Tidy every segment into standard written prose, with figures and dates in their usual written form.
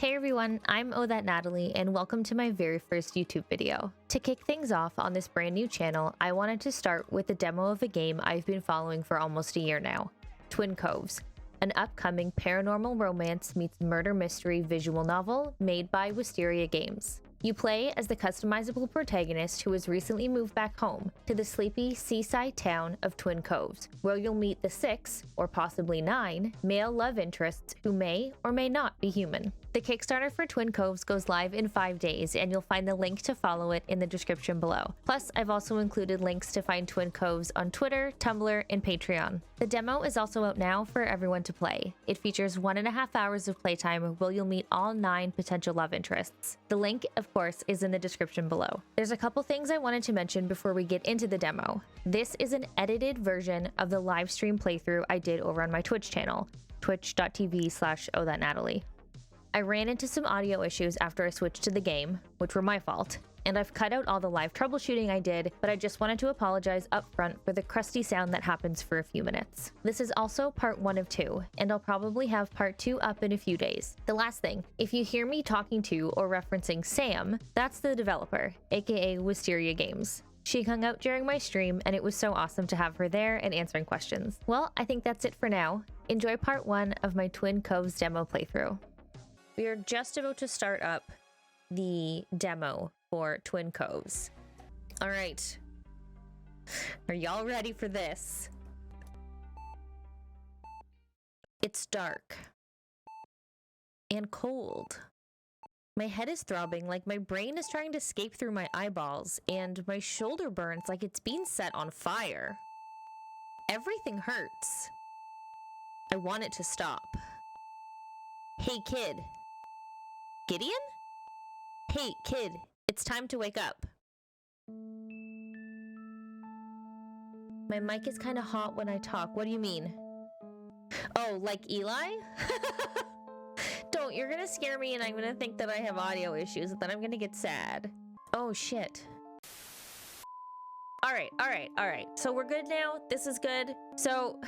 Hey everyone, I'm ohthatnatalie and welcome to my very first YouTube video. To kick things off on this brand new channel, I wanted to start with a demo of a game I've been following for almost a year now, Twin Coves, an upcoming paranormal romance meets murder mystery visual novel made by Wisteria Games. You play as the customizable protagonist who has recently moved back home to the sleepy seaside town of Twin Coves, where you'll meet the 6, or possibly 9, male love interests who may or may not be human. The Kickstarter for Twin Coves goes live in 5 days, and you'll find the link to follow it in the description below. Plus, I've also included links to find Twin Coves on Twitter, Tumblr, and Patreon. The demo is also out now for everyone to play. It features 1.5 hours of playtime where you'll meet all 9 potential love interests. The link, of course, is in the description below. There's a couple things I wanted to mention before we get into the demo. This is an edited version of the live stream playthrough I did over on my Twitch channel, twitch.tv/ohthatnatalie. I ran into some audio issues after I switched to the game, which were my fault, and I've cut out all the live troubleshooting I did, but I just wanted to apologize up front for the crusty sound that happens for a few minutes. This is also part 1 of 2, and I'll probably have part 2 up in a few days. The last thing, if you hear me talking to or referencing Sam, that's the developer, aka Wisteria Games. She hung out during my stream, and it was so awesome to have her there and answering questions. Well, I think that's it for now. Enjoy part 1 of my Twin Coves demo playthrough. We are just about to start up the demo for Twin Coves. All right. Are y'all ready for this? It's dark and cold. My head is throbbing like my brain is trying to escape through my eyeballs, and my shoulder burns like it's being set on fire. Everything hurts. I want it to stop. Hey, kid. Gideon? Hey, kid, it's time to wake up. My mic is kind of hot when I talk. What do you mean? Oh, like Eli? Don't, you're gonna scare me and I'm gonna think that I have audio issues and then I'm gonna get sad. Oh, shit. All right. So we're good now. This is good. So,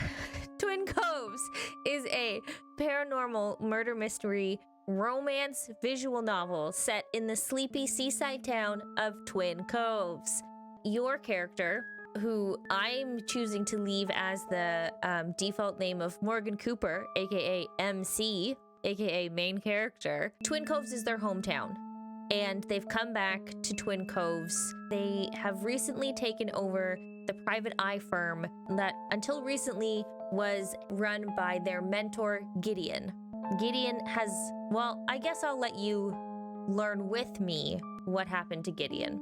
Twin Coves is a paranormal murder mystery romance visual novel set in the sleepy seaside town of Twin Coves. Your character, who I'm choosing to leave as the default name of Morgan Cooper, aka MC, aka main character. Twin Coves is their hometown, and they've come back to Twin Coves. They have recently taken over the private eye firm that until recently was run by their mentor, Gideon. Gideon has, well, I guess I'll let you learn with me what happened to Gideon.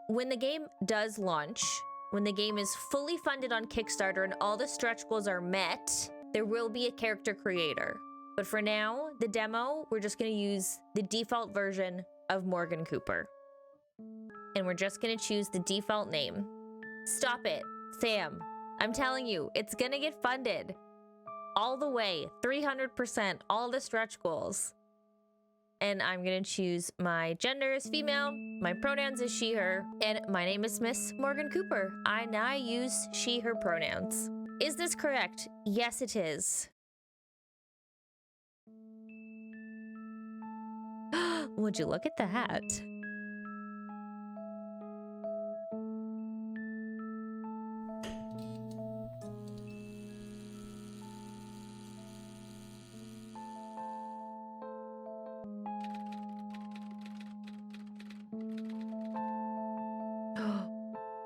When the game does launch, when the game is fully funded on Kickstarter and all the stretch goals are met, there will be a character creator. But for now, the demo, we're just gonna use the default version of Morgan Cooper. And we're just gonna choose the default name. Stop it, Sam. I'm telling you, it's gonna get funded. All the way, 300%, all the stretch goals. And I'm gonna choose my gender is female, my pronouns is she, her, and my name is Miss Morgan Cooper. I now use she, her pronouns. Is this correct? Yes, it is. Would you look at that?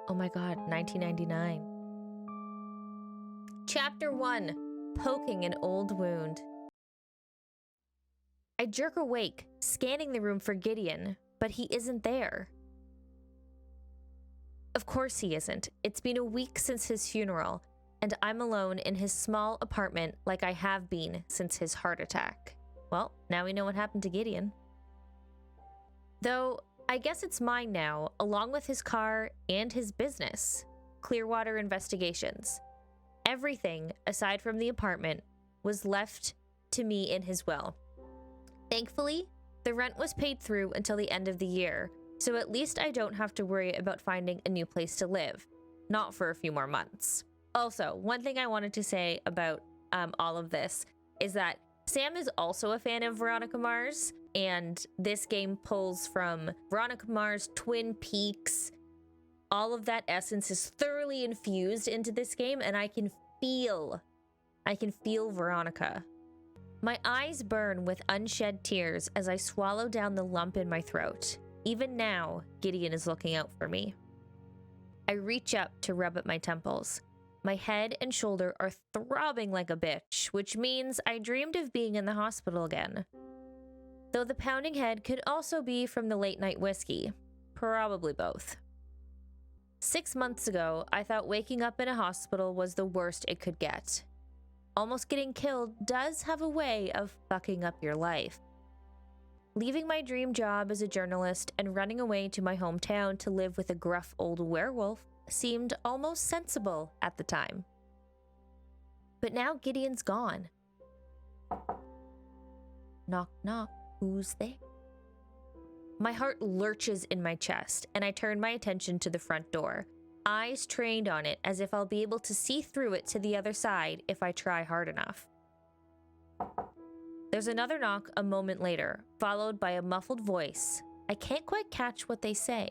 Oh my God, 1999. Chapter 1, Poking an Old Wound. I jerk awake, scanning the room for Gideon, but he isn't there. Of course he isn't. It's been a week since his funeral, and I'm alone in his small apartment like I have been since his heart attack. Well, now we know what happened to Gideon. Though, I guess it's mine now, along with his car and his business, Clearwater Investigations. Everything, aside from the apartment, was left to me in his will. Thankfully, the rent was paid through until the end of the year, so at least I don't have to worry about finding a new place to live. Not for a few more months. Also, one thing I wanted to say about all of this is that Sam is also a fan of Veronica Mars, and this game pulls from Veronica Mars, Twin Peaks. All of that essence is thoroughly infused into this game, and I can feel Veronica. My eyes burn with unshed tears as I swallow down the lump in my throat. Even now, Gideon is looking out for me. I reach up to rub at my temples. My head and shoulder are throbbing like a bitch, which means I dreamed of being in the hospital again. Though the pounding head could also be from the late night whiskey. Probably both. 6 months ago, I thought waking up in a hospital was the worst it could get. Almost getting killed does have a way of fucking up your life. Leaving my dream job as a journalist and running away to my hometown to live with a gruff old werewolf seemed almost sensible at the time. But now Gideon's gone. Knock, knock, who's there? My heart lurches in my chest, and I turn my attention to the front door, eyes trained on it as if I'll be able to see through it to the other side if I try hard enough. There's another knock a moment later, followed by a muffled voice. I can't quite catch what they say.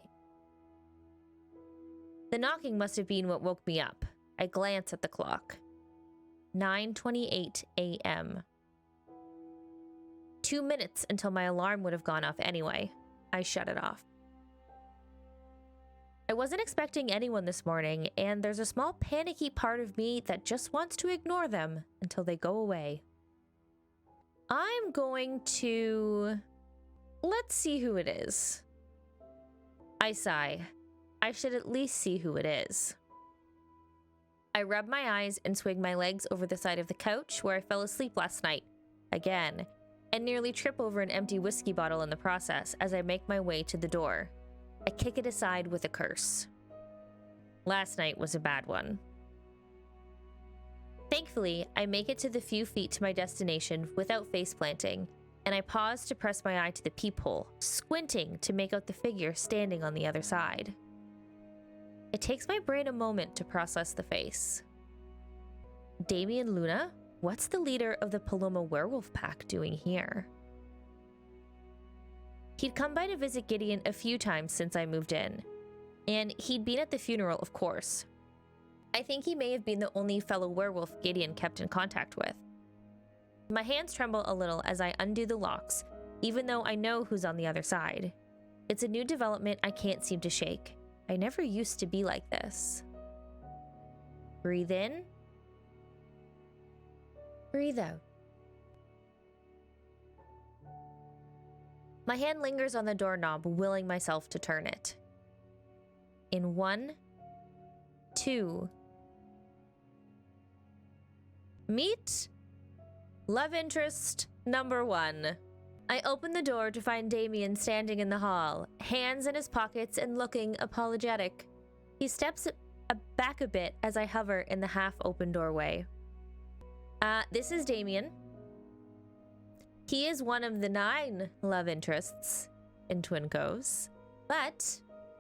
The knocking must have been what woke me up. I glance at the clock. 9:28 a.m. 2 minutes until my alarm would have gone off anyway. I shut it off. I wasn't expecting anyone this morning, and there's a small panicky part of me that just wants to ignore them until they go away. I'm going to... Let's see who it is. I sigh. I should at least see who it is. I rub my eyes and swing my legs over the side of the couch where I fell asleep last night, again, and nearly trip over an empty whiskey bottle in the process as I make my way to the door. I kick it aside with a curse. Last night was a bad one. Thankfully, I make it to the few feet to my destination without face planting, and I pause to press my eye to the peephole, squinting to make out the figure standing on the other side. It takes my brain a moment to process the face. Damien Luna? What's the leader of the Paloma werewolf pack doing here? He'd come by to visit Gideon a few times since I moved in, and he'd been at the funeral, of course. I think he may have been the only fellow werewolf Gideon kept in contact with. My hands tremble a little as I undo the locks, even though I know who's on the other side. It's a new development I can't seem to shake. I never used to be like this. Breathe in. Breathe out. My hand lingers on the doorknob, willing myself to turn it. In 1, 2. Meet love interest number 1. I open the door to find Damien standing in the hall, hands in his pockets and looking apologetic. He steps back a bit as I hover in the half-open doorway. This is Damien. He is one of the 9 love interests in Twin Coves, but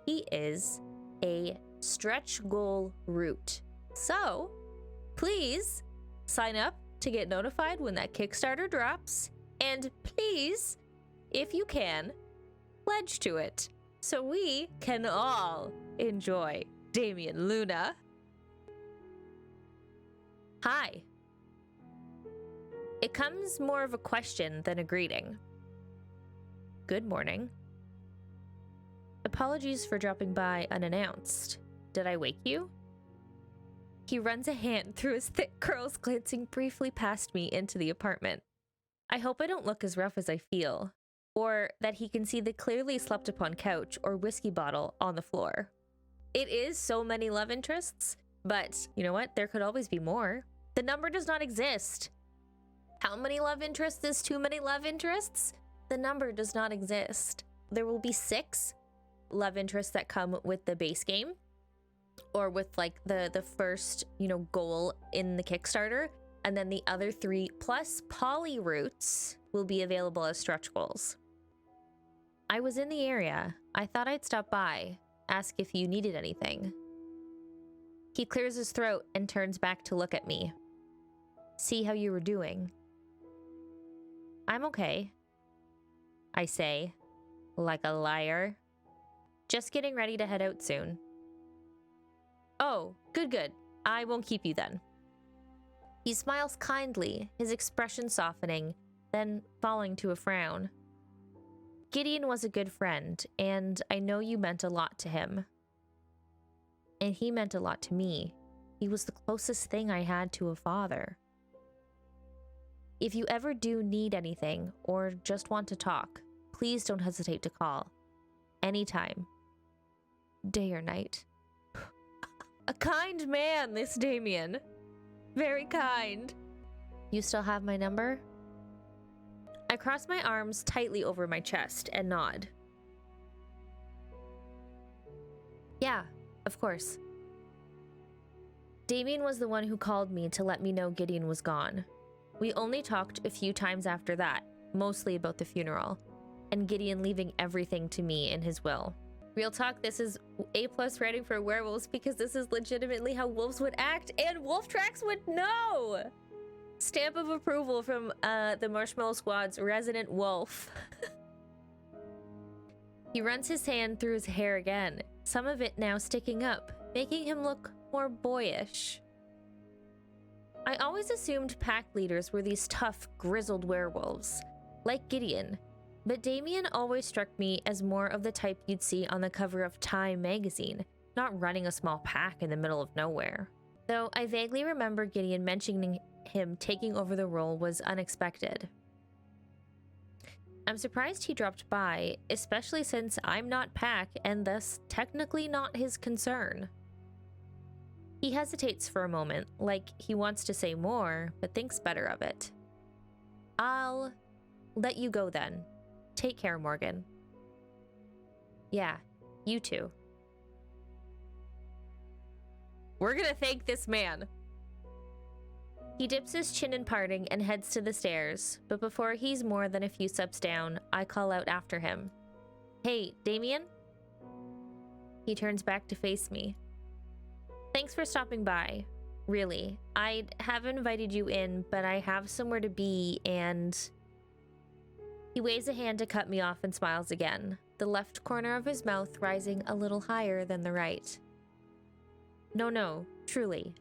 he is a stretch goal route. So, please sign up to get notified when that Kickstarter drops. And please, if you can, pledge to it so we can all enjoy Damien Luna. Hi. It comes more of a question than a greeting. Good morning. Apologies for dropping by unannounced. Did I wake you? He runs a hand through his thick curls, glancing briefly past me into the apartment. I hope I don't look as rough as I feel, or that he can see the clearly slept upon couch or whiskey bottle on the floor. It is so many love interests, but you know what? There could always be more. The number does not exist. How many love interests is too many love interests? The number does not exist. There will be 6 love interests that come with the base game, or with like the first, goal in the Kickstarter. And then the other 3 plus poly routes will be available as stretch goals. I was in the area. I thought I'd stop by, ask if you needed anything. He clears his throat and turns back to look at me. See how you were doing. I'm okay, I say, like a liar. Just getting ready to head out soon. Oh, good. I won't keep you then. He smiles kindly, his expression softening, then falling to a frown. Gideon was a good friend, and I know you meant a lot to him. And he meant a lot to me. He was the closest thing I had to a father. If you ever do need anything or just want to talk, please don't hesitate to call. Anytime. Day or night. A kind man, this Damien. Very kind. You still have my number? I cross my arms tightly over my chest and nod. Yeah, of course. Damien was the one who called me to let me know Gideon was gone. We only talked a few times after that, mostly about the funeral, and Gideon leaving everything to me in his will. Real talk, this is A+ rating for werewolves because this is legitimately how wolves would act, and Wolf Tracks would know! Stamp of approval from the Marshmallow Squad's resident wolf. He runs his hand through his hair again, some of it now sticking up, making him look more boyish. I always assumed pack leaders were these tough, grizzled werewolves, like Gideon, but Damien always struck me as more of the type you'd see on the cover of Time magazine, not running a small pack in the middle of nowhere. Though I vaguely remember Gideon mentioning him taking over the role was unexpected. I'm surprised he dropped by, especially since I'm not pack and thus technically not his concern. He hesitates for a moment, like he wants to say more, but thinks better of it. I'll let you go then. Take care, Morgan. Yeah, you too. We're gonna thank this man. He dips his chin in parting and heads to the stairs, but before he's more than a few steps down, I call out after him. Hey, Damien? He turns back to face me. Thanks for stopping by. Really, I'd have invited you in, but I have somewhere to be and... He waves a hand to cut me off and smiles again, the left corner of his mouth rising a little higher than the right. No, truly.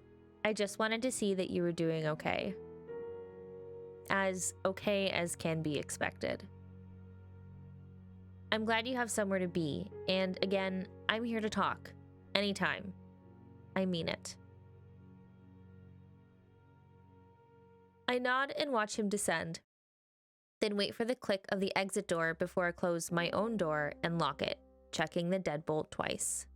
I just wanted to see that you were doing okay. As okay as can be expected. I'm glad you have somewhere to be, and again, I'm here to talk. Anytime. I mean it. I nod and watch him descend, then wait for the click of the exit door before I close my own door and lock it, checking the deadbolt twice.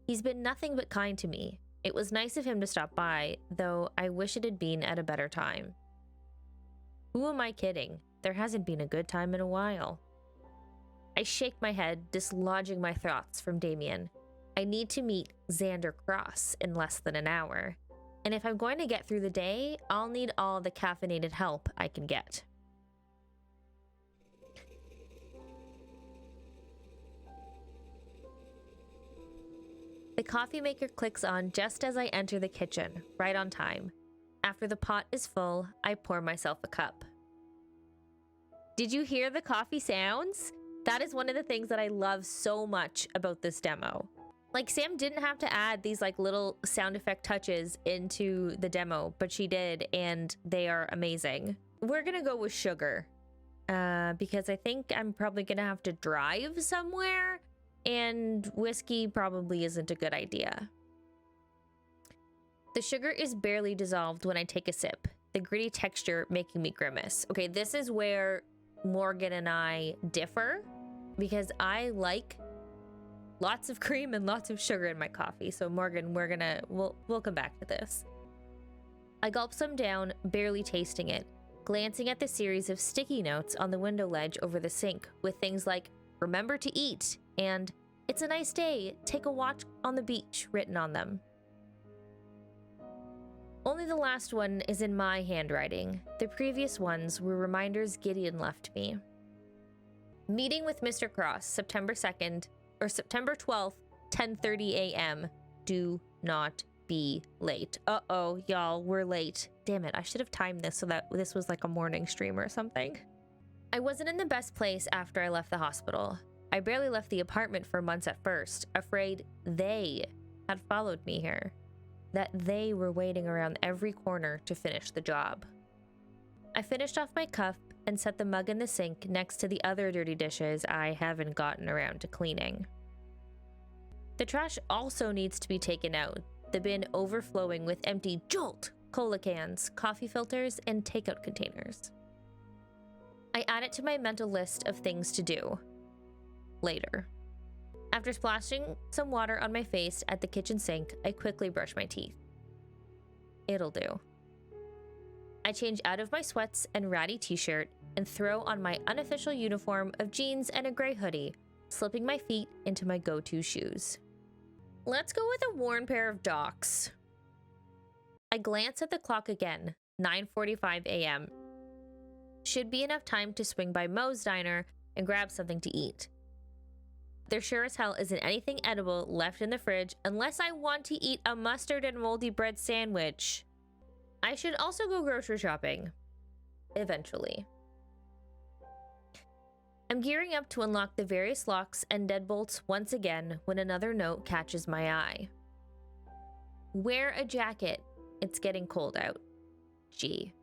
He's been nothing but kind to me. It was nice of him to stop by, though I wish it had been at a better time. Who am I kidding? There hasn't been a good time in a while. I shake my head, dislodging my thoughts from Damien. I need to meet Xander Cross in less than an hour, and if I'm going to get through the day, I'll need all the caffeinated help I can get. The coffee maker clicks on just as I enter the kitchen, right on time. After the pot is full, I pour myself a cup. Did you hear the coffee sounds? That is one of the things that I love so much about this demo. Like, Sam didn't have to add these like little sound effect touches into the demo, but she did, and they are amazing. We're gonna go with sugar, because I think I'm probably gonna have to drive somewhere, and whiskey probably isn't a good idea. The sugar is barely dissolved when I take a sip, the gritty texture making me grimace. Okay, this is where Morgan and I differ, because I like lots of cream and lots of sugar in my coffee. So Morgan, we'll come back to this. I gulp some down, barely tasting it, glancing at the series of sticky notes on the window ledge over the sink with things like, remember to eat, and it's a nice day, take a walk on the beach written on them. Only the last one is in my handwriting. The previous ones were reminders Gideon left me. Meeting with Mr. Cross, September 12th, 10:30 a.m. Do not be late. Uh-oh, y'all, we're late. Damn it, I should have timed this so that this was like a morning stream or something. I wasn't in the best place after I left the hospital. I barely left the apartment for months at first, afraid they had followed me here. That they were waiting around every corner to finish the job. I finished off my cup and set the mug in the sink next to the other dirty dishes I haven't gotten around to cleaning. The trash also needs to be taken out, the bin overflowing with empty Jolt cola cans, coffee filters, and takeout containers. I add it to my mental list of things to do later. After splashing some water on my face at the kitchen sink, I quickly brush my teeth. It'll do. I change out of my sweats and ratty t-shirt and throw on my unofficial uniform of jeans and a gray hoodie, slipping my feet into my go-to shoes. Let's go with a worn pair of Docs. I glance at the clock again, 9:45 a.m. Should be enough time to swing by Moe's Diner and grab something to eat. There sure as hell isn't anything edible left in the fridge unless I want to eat a mustard and moldy bread sandwich. I should also go grocery shopping. Eventually. I'm gearing up to unlock the various locks and deadbolts once again when another note catches my eye. Wear a jacket. It's getting cold out. Gee.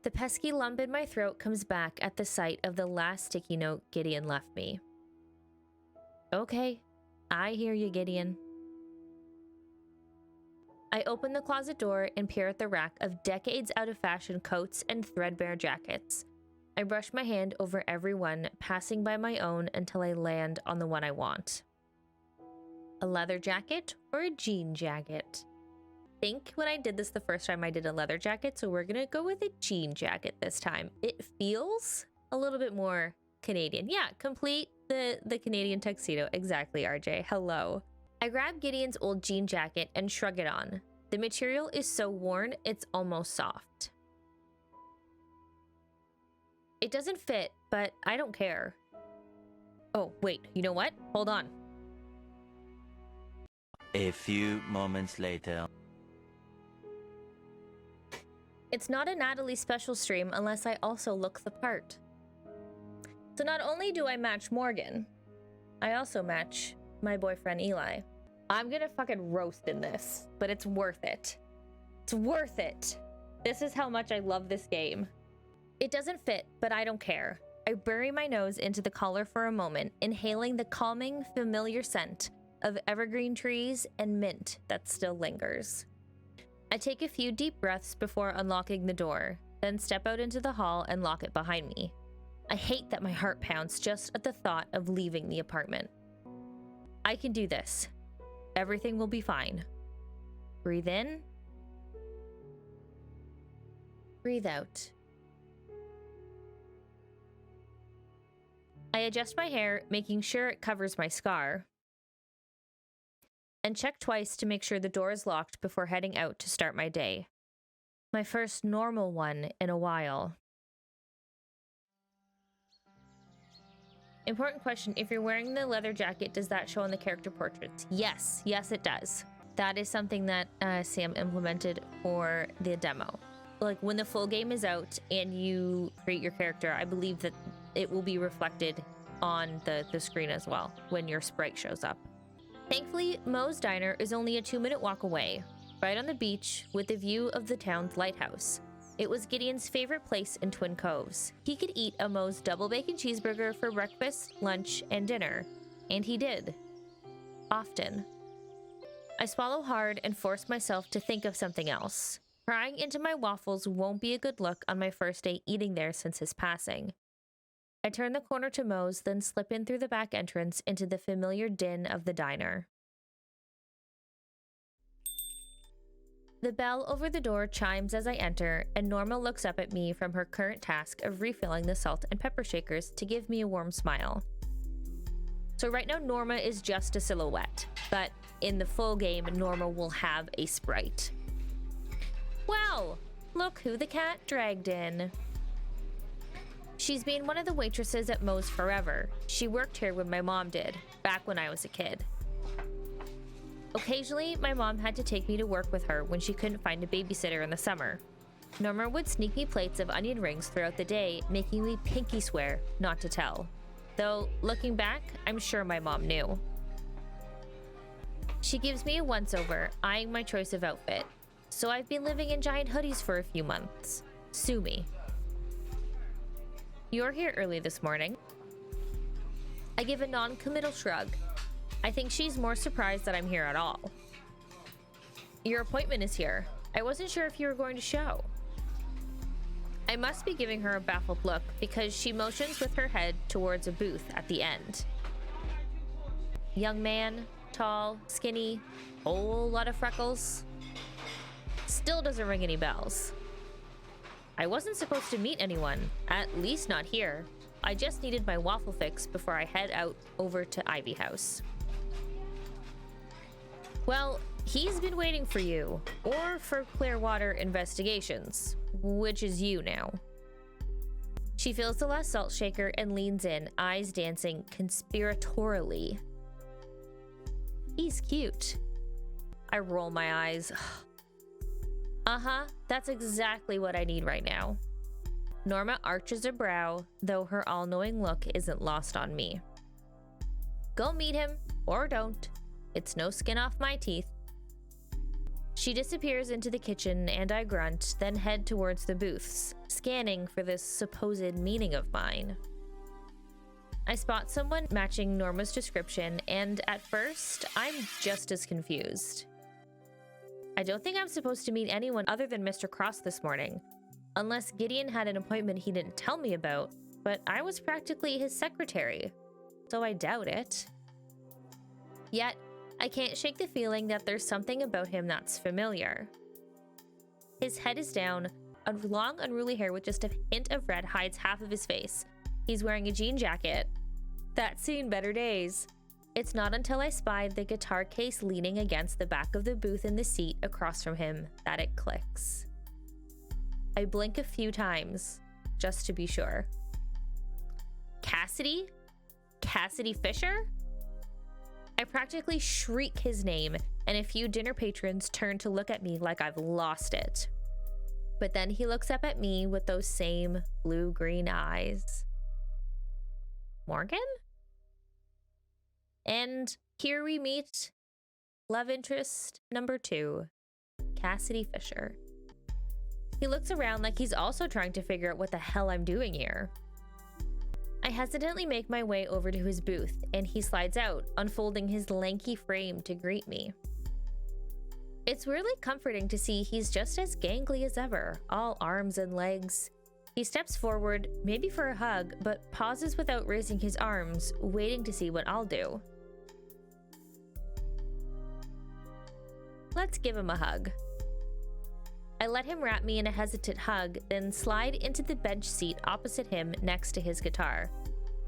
The pesky lump in my throat comes back at the sight of the last sticky note Gideon left me. Okay, I hear you, Gideon. I open the closet door and peer at the rack of decades out-of-fashion coats and threadbare jackets. I brush my hand over every one, passing by my own until I land on the one I want. A leather jacket or a jean jacket? I think when I did this the first time I did a leather jacket, so we're gonna go with a jean jacket this time. It feels a little bit more Canadian. Yeah, complete the Canadian tuxedo. Exactly, RJ. Hello. I grab Gideon's old jean jacket and shrug it on. The material is so worn, it's almost soft. It doesn't fit, but I don't care. Oh, wait, you know what? Hold on. A few moments later. It's not a Natalie special stream unless I also look the part. So not only do I match Morgan, I also match my boyfriend Eli. I'm gonna fucking roast in this, but it's worth it. It's worth it. This is how much I love this game. It doesn't fit, but I don't care. I bury my nose into the collar for a moment, inhaling the calming, familiar scent of evergreen trees and mint that still lingers. I take a few deep breaths before unlocking the door, then step out into the hall and lock it behind me. I hate that my heart pounds just at the thought of leaving the apartment. I can do this. Everything will be fine. Breathe in. Breathe out. I adjust my hair, making sure it covers my scar, and check twice to make sure the door is locked before heading out to start my day. My first normal one in a while. Important question, if you're wearing the leather jacket, does that show on the character portraits? Yes, yes it does. That is something that Sam implemented for the demo. Like when the full game is out and you create your character, I believe that it will be reflected on the screen as well when your sprite shows up. Thankfully, Moe's Diner is only a 2-minute walk away, right on the beach with a view of the town's lighthouse. It was Gideon's favorite place in Twin Coves. He could eat a Moe's double bacon cheeseburger for breakfast, lunch, and dinner. And he did. Often. I swallow hard and force myself to think of something else. Prying into my waffles won't be a good look on my first day eating there since his passing. I turn the corner to Moe's, then slip in through the back entrance into the familiar din of the diner. The bell over the door chimes as I enter, and Norma looks up at me from her current task of refilling the salt and pepper shakers to give me a warm smile. So right now Norma is just a silhouette, but in the full game, Norma will have a sprite. Wow, look who the cat dragged in. She's been one of the waitresses at Moe's forever. She worked here when my mom did, back when I was a kid. Occasionally, my mom had to take me to work with her when she couldn't find a babysitter in the summer. Norma would sneak me plates of onion rings throughout the day, making me pinky swear not to tell. Though, looking back, I'm sure my mom knew. She gives me a once-over, eyeing my choice of outfit. So I've been living in giant hoodies for a few months. Sue me. You're here early this morning. I give a non-committal shrug. I think she's more surprised that I'm here at all. Your appointment is here. I wasn't sure if you were going to show. I must be giving her a baffled look because she motions with her head towards a booth at the end. Young man, tall, skinny, whole lot of freckles. Still doesn't ring any bells. I wasn't supposed to meet anyone, at least not here. I just needed my waffle fix before I head out over to Ivy House. Well, he's been waiting for you, or for Clearwater Investigations, which is you now. She fills the last salt shaker and leans in, eyes dancing conspiratorially. He's cute. I roll my eyes. Uh-huh, that's exactly what I need right now. Norma arches a brow, though her all-knowing look isn't lost on me. Go meet him, or don't. It's no skin off my teeth. She disappears into the kitchen and I grunt, then head towards the booths, scanning for this supposed meaning of mine. I spot someone matching Norma's description, and at first, I'm just as confused. I don't think I'm supposed to meet anyone other than Mr. Cross this morning, unless Gideon had an appointment he didn't tell me about, but I was practically his secretary, so I doubt it. Yet, I can't shake the feeling that there's something about him that's familiar. His head is down, a long unruly hair with just a hint of red hides half of his face. He's wearing a jean jacket. That's seen better days. It's not until I spied the guitar case leaning against the back of the booth in the seat across from him that it clicks. I blink a few times, just to be sure. Cassidy? Cassidy Fisher? I practically shriek his name, and a few dinner patrons turn to look at me like I've lost it. But then he looks up at me with those same blue-green eyes. Morgan? And here we meet love interest number 2, Cassidy Fisher. He looks around like he's also trying to figure out what the hell I'm doing here. I hesitantly make my way over to his booth, and he slides out, unfolding his lanky frame to greet me. It's weirdly comforting to see he's just as gangly as ever, all arms and legs. He steps forward, maybe for a hug, but pauses without raising his arms, waiting to see what I'll do. Let's give him a hug. I let him wrap me in a hesitant hug, then slide into the bench seat opposite him next to his guitar.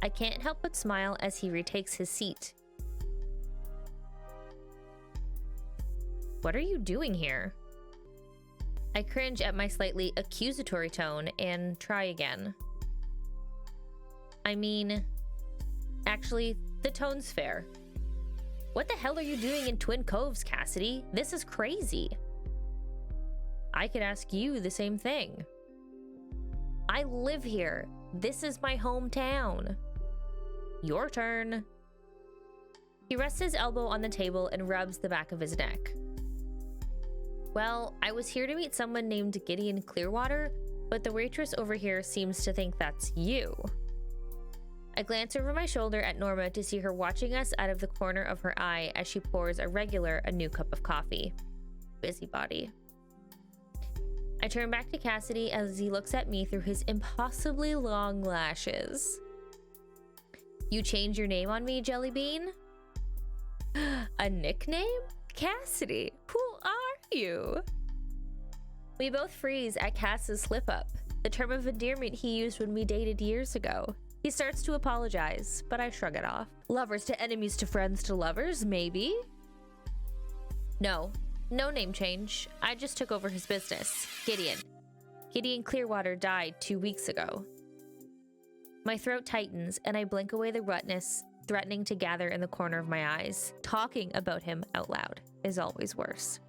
I can't help but smile as he retakes his seat. What are you doing here? I cringe at my slightly accusatory tone and try again. I mean, actually, the tone's fair. What the hell are you doing in Twin Coves, Cassidy? This is crazy. I could ask you the same thing. I live here. This is my hometown. Your turn. He rests his elbow on the table and rubs the back of his neck. Well, I was here to meet someone named Gideon Clearwater, but the waitress over here seems to think that's you. I glance over my shoulder at Norma to see her watching us out of the corner of her eye as she pours a new cup of coffee. Busybody. I turn back to Cassidy as he looks at me through his impossibly long lashes. You change your name on me, Jellybean? A nickname? Cassidy, who are you? We both freeze at Cass's slip-up, the term of endearment he used when we dated years ago. He starts to apologize, but I shrug it off. Lovers to enemies to friends to lovers, maybe? No name change. I just took over his business. Gideon Clearwater died 2 weeks ago. My throat tightens and I blink away the wetness threatening to gather in the corner of my eyes. Talking about him out loud is always worse.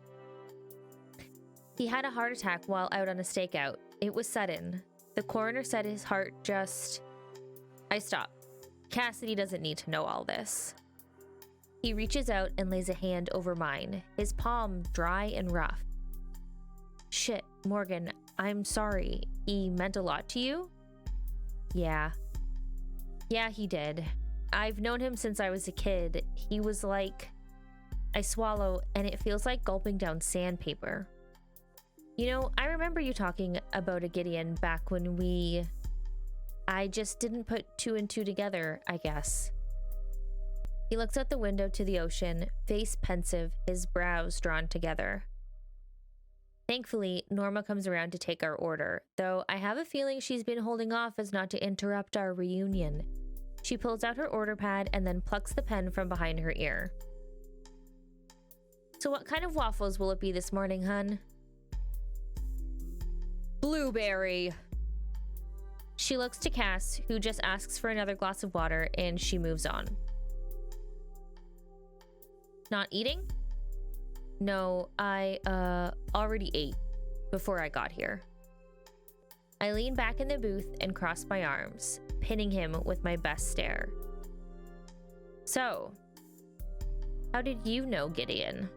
He had a heart attack while out on a stakeout. It was sudden. The coroner said his heart just... I stopped. Cassidy doesn't need to know all this. He reaches out and lays a hand over mine, his palm dry and rough. Shit, Morgan, I'm sorry. He meant a lot to you? Yeah. Yeah, he did. I've known him since I was a kid. He was like... I swallow, and it feels like gulping down sandpaper. You know, I remember you talking about a Gideon back when I just didn't put two and two together, I guess. He looks out the window to the ocean, face pensive, his brows drawn together. Thankfully, Norma comes around to take our order, though I have a feeling she's been holding off as not to interrupt our reunion. She pulls out her order pad and then plucks the pen from behind her ear. So what kind of waffles will it be this morning, hun? Blueberry. She looks to Cass, who just asks for another glass of water, and she moves on. Not eating? No, I already ate before I got here. I lean back in the booth and cross my arms, pinning him with my best stare. So, how did you know Gideon?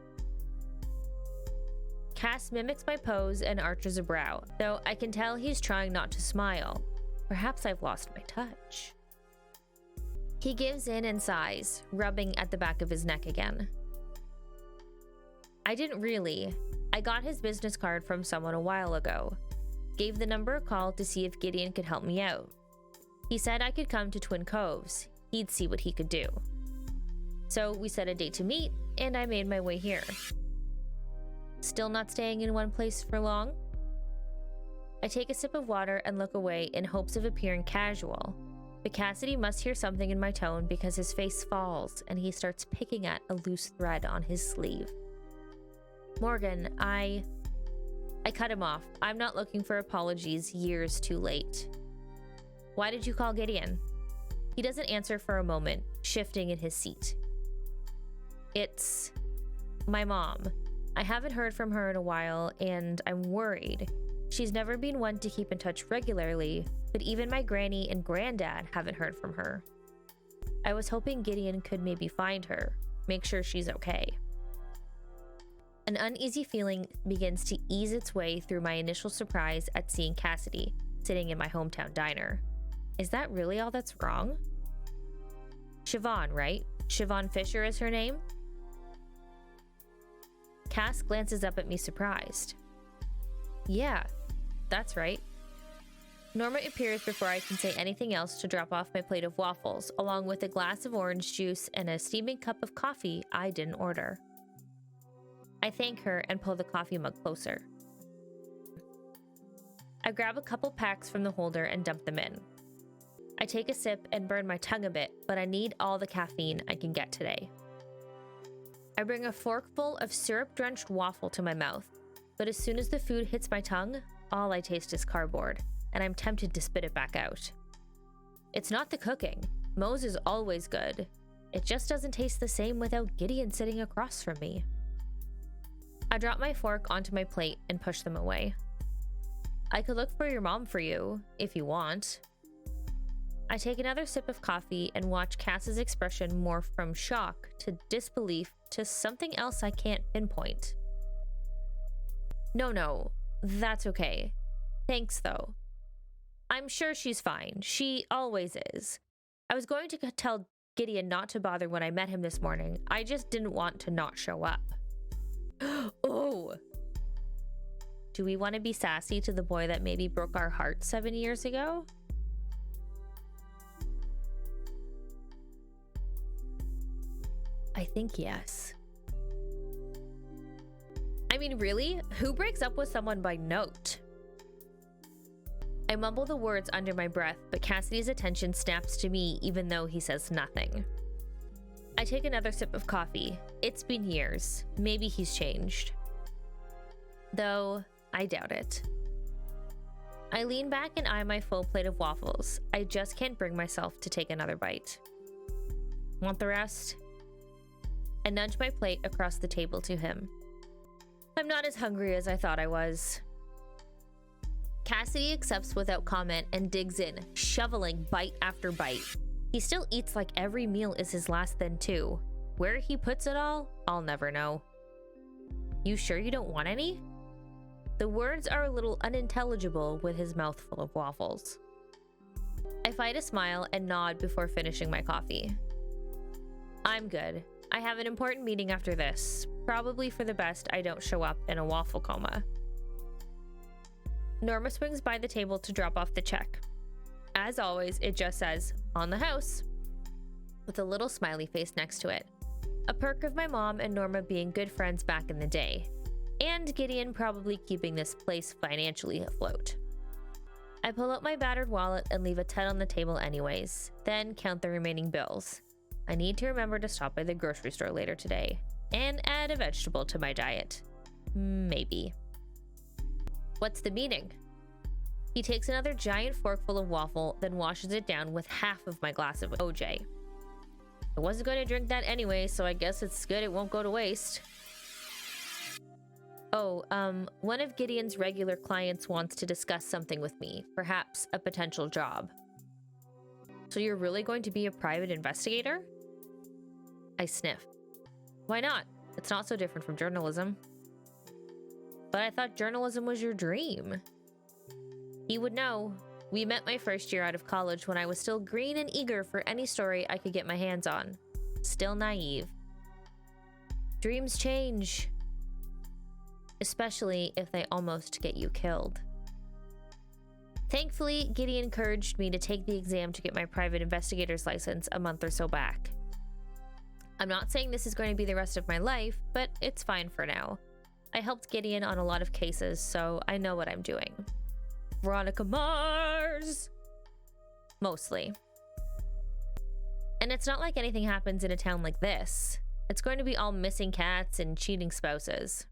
Cass mimics my pose and arches a brow, though I can tell he's trying not to smile. Perhaps I've lost my touch. He gives in and sighs, rubbing at the back of his neck again. I didn't really. I got his business card from someone a while ago. Gave the number a call to see if Gideon could help me out. He said I could come to Twin Coves. He'd see what he could do. So we set a date to meet, and I made my way here. Still not staying in one place for long? I take a sip of water and look away in hopes of appearing casual, but Cassidy must hear something in my tone because his face falls and he starts picking at a loose thread on his sleeve. Morgan, I cut him off. I'm not looking for apologies years too late. Why did you call Gideon? He doesn't answer for a moment, shifting in his seat. It's my mom. I haven't heard from her in a while, and I'm worried. She's never been one to keep in touch regularly, but even my granny and granddad haven't heard from her. I was hoping Gideon could maybe find her, make sure she's okay. An uneasy feeling begins to ease its way through my initial surprise at seeing Cassidy sitting in my hometown diner. Is that really all that's wrong? Siobhan, right? Siobhan Fisher is her name? Cass glances up at me surprised. Yeah, that's right. Norma appears before I can say anything else to drop off my plate of waffles, along with a glass of orange juice and a steaming cup of coffee I didn't order. I thank her and pull the coffee mug closer. I grab a couple packs from the holder and dump them in. I take a sip and burn my tongue a bit, but I need all the caffeine I can get today. I bring a forkful of syrup-drenched waffle to my mouth, but as soon as the food hits my tongue, all I taste is cardboard, and I'm tempted to spit it back out. It's not the cooking. Moe's is always good. It just doesn't taste the same without Gideon sitting across from me. I drop my fork onto my plate and push them away. I could look for your mom for you, if you want. I take another sip of coffee and watch Cass's expression morph from shock to disbelief to something else I can't pinpoint. No, that's okay. Thanks, though. I'm sure she's fine. She always is. I was going to tell Gideon not to bother when I met him this morning. I just didn't want to not show up. Oh! Do we want to be sassy to the boy that maybe broke our hearts 7 years ago? I think yes. I mean, really? Who breaks up with someone by note? I mumble the words under my breath, but Cassidy's attention snaps to me even though he says nothing. I take another sip of coffee. It's been years. Maybe he's changed. Though, I doubt it. I lean back and eye my full plate of waffles. I just can't bring myself to take another bite. Want the rest? I nudged my plate across the table to him. I'm not as hungry as I thought I was. Cassidy accepts without comment and digs in, shoveling bite after bite. He still eats like every meal is his last then too. Where he puts it all, I'll never know. You sure you don't want any? The words are a little unintelligible with his mouth full of waffles. I fight a smile and nod before finishing my coffee. I'm good. I have an important meeting after this. Probably for the best I don't show up in a waffle coma. Norma swings by the table to drop off the check. As always, it just says, "On the house," with a little smiley face next to it. A perk of my mom and Norma being good friends back in the day. And Gideon probably keeping this place financially afloat. I pull out my battered wallet and leave a 10 on the table anyways, then count the remaining bills. I need to remember to stop by the grocery store later today and add a vegetable to my diet. Maybe. What's the meeting? He takes another giant forkful of waffle, then washes it down with half of my glass of OJ. I wasn't going to drink that anyway, so I guess it's good it won't go to waste. Oh, one of Gideon's regular clients wants to discuss something with me, perhaps a potential job. So you're really going to be a private investigator? I sniff. Why not? It's not so different from journalism. But I thought journalism was your dream. He would know. We met my first year out of college when I was still green and eager for any story I could get my hands on. Still naive. Dreams change. Especially if they almost get you killed. Thankfully, Gideon encouraged me to take the exam to get my private investigator's license a month or so back. I'm not saying this is going to be the rest of my life, but it's fine for now. I helped Gideon on a lot of cases, so I know what I'm doing. Veronica Mars! Mostly. And it's not like anything happens in a town like this. It's going to be all missing cats and cheating spouses.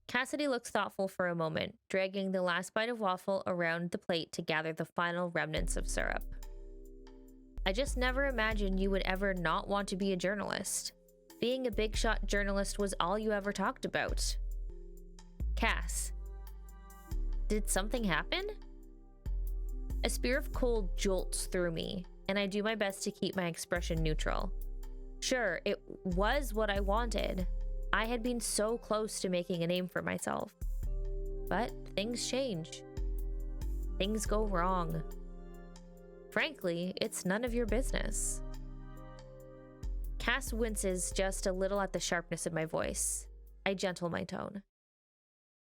Cassidy looks thoughtful for a moment, dragging the last bite of waffle around the plate to gather the final remnants of syrup. I just never imagined you would ever not want to be a journalist. Being a big shot journalist was all you ever talked about. Cass. Did something happen? A spear of cold jolts through me, and I do my best to keep my expression neutral. Sure, it was what I wanted. I had been so close to making a name for myself. But things change. Things go wrong. Frankly, it's none of your business. Cass winces just a little at the sharpness of my voice. I gentle my tone.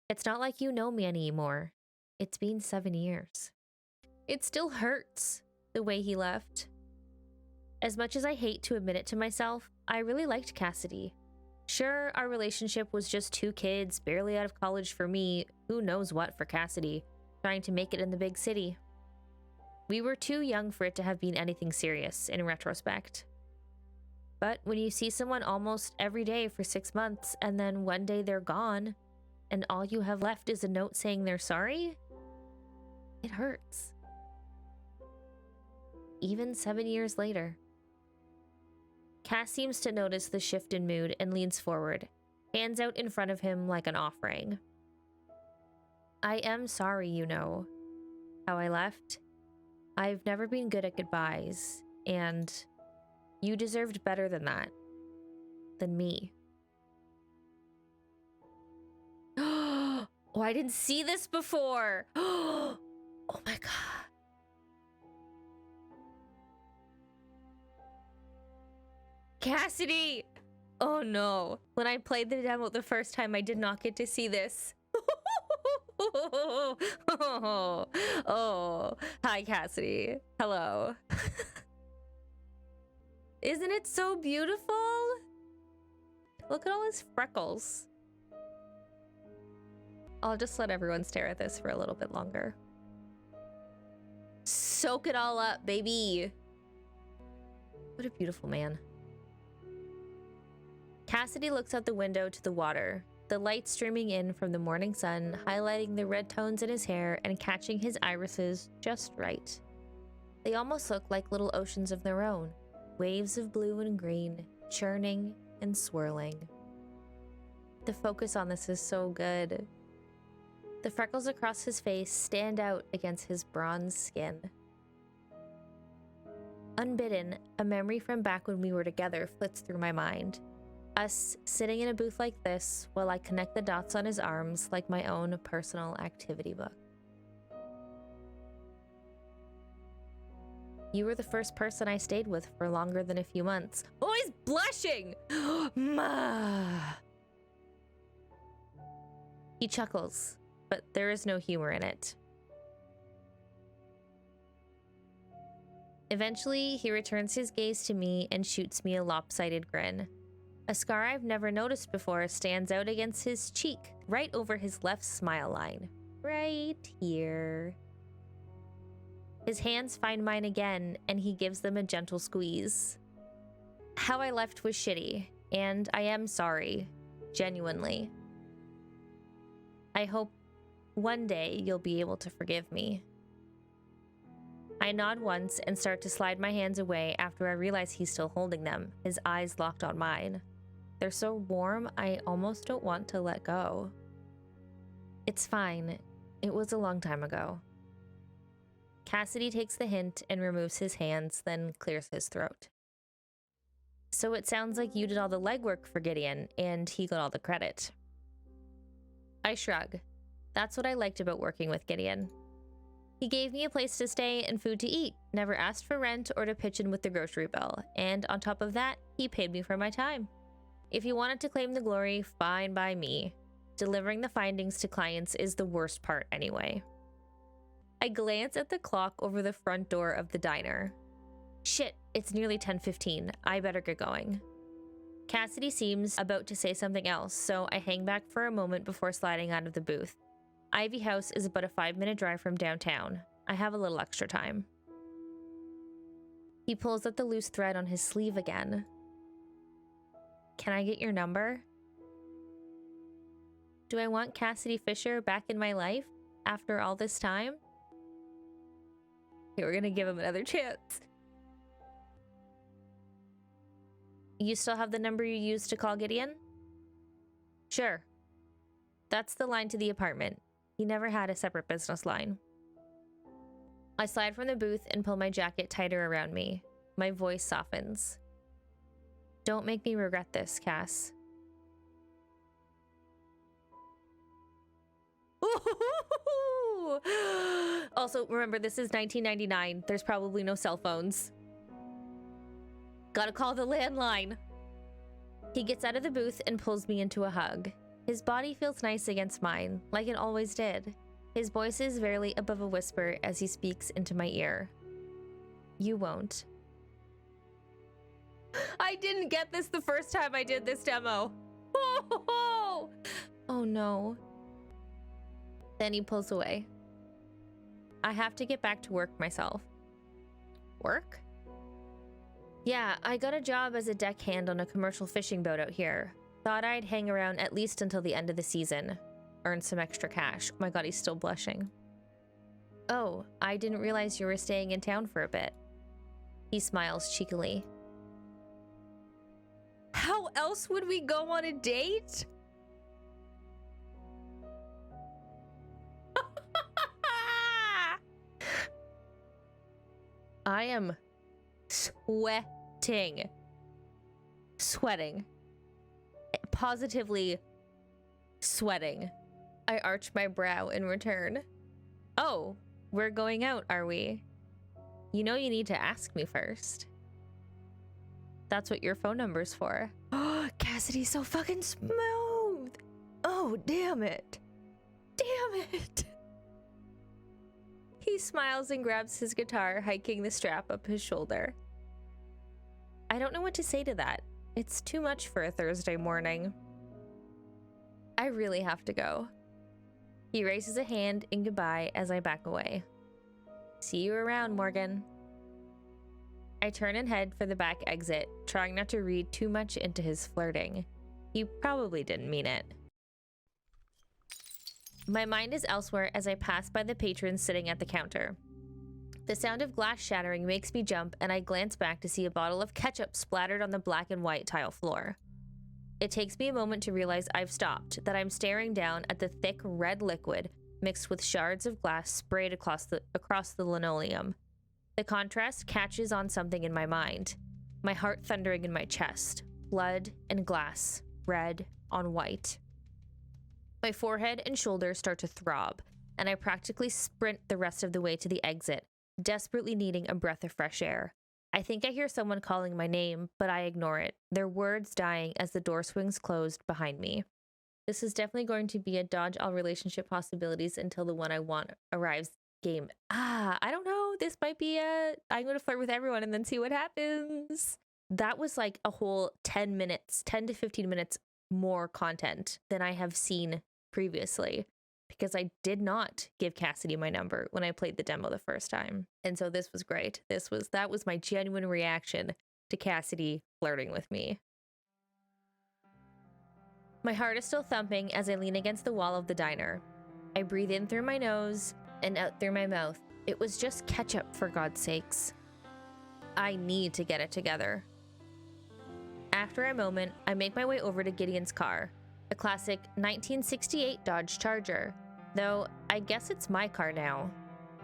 It's not like you know me anymore. It's been 7 years. It still hurts, the way he left. As much as I hate to admit it to myself, I really liked Cassidy. Sure, our relationship was just 2 kids, barely out of college for me, who knows what for Cassidy, trying to make it in the big city. We were too young for it to have been anything serious, in retrospect. But when you see someone almost every day for 6 months, and then one day they're gone, and all you have left is a note saying they're sorry, it hurts. Even 7 years later. Cass seems to notice the shift in mood and leans forward, hands out in front of him like an offering. I am sorry, you know, how I left. I've never been good at goodbyes, and you deserved better than that. Than me. Oh, I didn't see this before. Oh my God. Cassidy! Oh no. When I played the demo the first time, I did not get to see this. Oh, hi Cassidy. Hello. Isn't it so beautiful? Look at all his freckles. I'll just let everyone stare at this for a little bit longer. Soak it all up, baby. What a beautiful man. Cassidy looks out the window to the water, the light streaming in from the morning sun, highlighting the red tones in his hair and catching his irises just right. They almost look like little oceans of their own, waves of blue and green, churning and swirling. The focus on this is so good. The freckles across his face stand out against his bronze skin. Unbidden, a memory from back when we were together flits through my mind. Us sitting in a booth like this while I connect the dots on his arms like my own personal activity book. You were the first person I stayed with for longer than a few months. Oh, he's blushing! Ma! He chuckles, but there is no humor in it. Eventually, he returns his gaze to me and shoots me a lopsided grin. A scar I've never noticed before stands out against his cheek, right over his left smile line. Right here. His hands find mine again, and he gives them a gentle squeeze. How I left was shitty, and I am sorry. Genuinely. I hope one day you'll be able to forgive me. I nod once and start to slide my hands away after I realize he's still holding them, his eyes locked on mine. They're so warm, I almost don't want to let go. It's fine. It was a long time ago. Cassidy takes the hint and removes his hands, then clears his throat. So it sounds like you did all the legwork for Gideon, and he got all the credit. I shrug. That's what I liked about working with Gideon. He gave me a place to stay and food to eat, never asked for rent or to pitch in with the grocery bill, and on top of that, he paid me for my time. If he wanted to claim the glory, fine by me. Delivering the findings to clients is the worst part anyway. I glance at the clock over the front door of the diner. Shit, it's nearly 10:15. I better get going. Cassidy seems about to say something else, so I hang back for a moment before sliding out of the booth. Ivy House is about a 5-minute drive from downtown. I have a little extra time. He pulls at the loose thread on his sleeve again. Can I get your number? Do I want Cassidy Fisher back in my life after all this time? Okay, we're gonna give him another chance. You still have the number you used to call Gideon? Sure. That's the line to the apartment. He never had a separate business line. I slide from the booth and pull my jacket tighter around me. My voice softens. Don't make me regret this, Cass. Ooh! Also, remember, this is 1999. There's probably no cell phones. Gotta call the landline. He gets out of the booth and pulls me into a hug. His body feels nice against mine, like it always did. His voice is barely above a whisper as he speaks into my ear. You won't. I didn't get this the first time I did this demo. Oh no. Then he pulls away. I have to get back to work myself. Work? Yeah, I got a job as a deckhand on a commercial fishing boat out here. Thought I'd hang around at least until the end of the season. Earn some extra cash. Oh my god, he's still blushing. Oh, I didn't realize you were staying in town for a bit. He smiles cheekily. How else would we go on a date? I am sweating. Sweating. Positively sweating. I arch my brow in return. Oh, we're going out, are we? You know you need to ask me first. That's what your phone number's for. Oh, Cassidy's so fucking smooth. Oh, damn it. Damn it. He smiles and grabs his guitar, hiking the strap up his shoulder. I don't know what to say to that. It's too much for a Thursday morning. I really have to go. He raises a hand in goodbye as I back away. See you around, Morgan. I turn and head for the back exit, trying not to read too much into his flirting. He probably didn't mean it. My mind is elsewhere as I pass by the patrons sitting at the counter. The sound of glass shattering makes me jump, and I glance back to see a bottle of ketchup splattered on the black and white tile floor. It takes me a moment to realize I've stopped, that I'm staring down at the thick red liquid mixed with shards of glass sprayed across the linoleum. The contrast catches on something in my mind, my heart thundering in my chest, blood and glass, red on white. My forehead and shoulders start to throb, and I practically sprint the rest of the way to the exit, desperately needing a breath of fresh air. I think I hear someone calling my name, but I ignore it, their words dying as the door swings closed behind me. This is definitely going to be a dodge all relationship possibilities until the one I want arrives game. I don't know. This might be I'm going to flirt with everyone and then see what happens. That was like a whole 10 to 15 minutes more content than I have seen previously, because I did not give Cassidy my number when I played the demo the first time. And so this was great. That was my genuine reaction to Cassidy flirting with me. My heart is still thumping as I lean against the wall of the diner. I breathe in through my nose and out through my mouth. It was just ketchup, for God's sakes. I need to get it together. After a moment, I make my way over to Gideon's car, a classic 1968 Dodge Charger, though I guess it's my car now.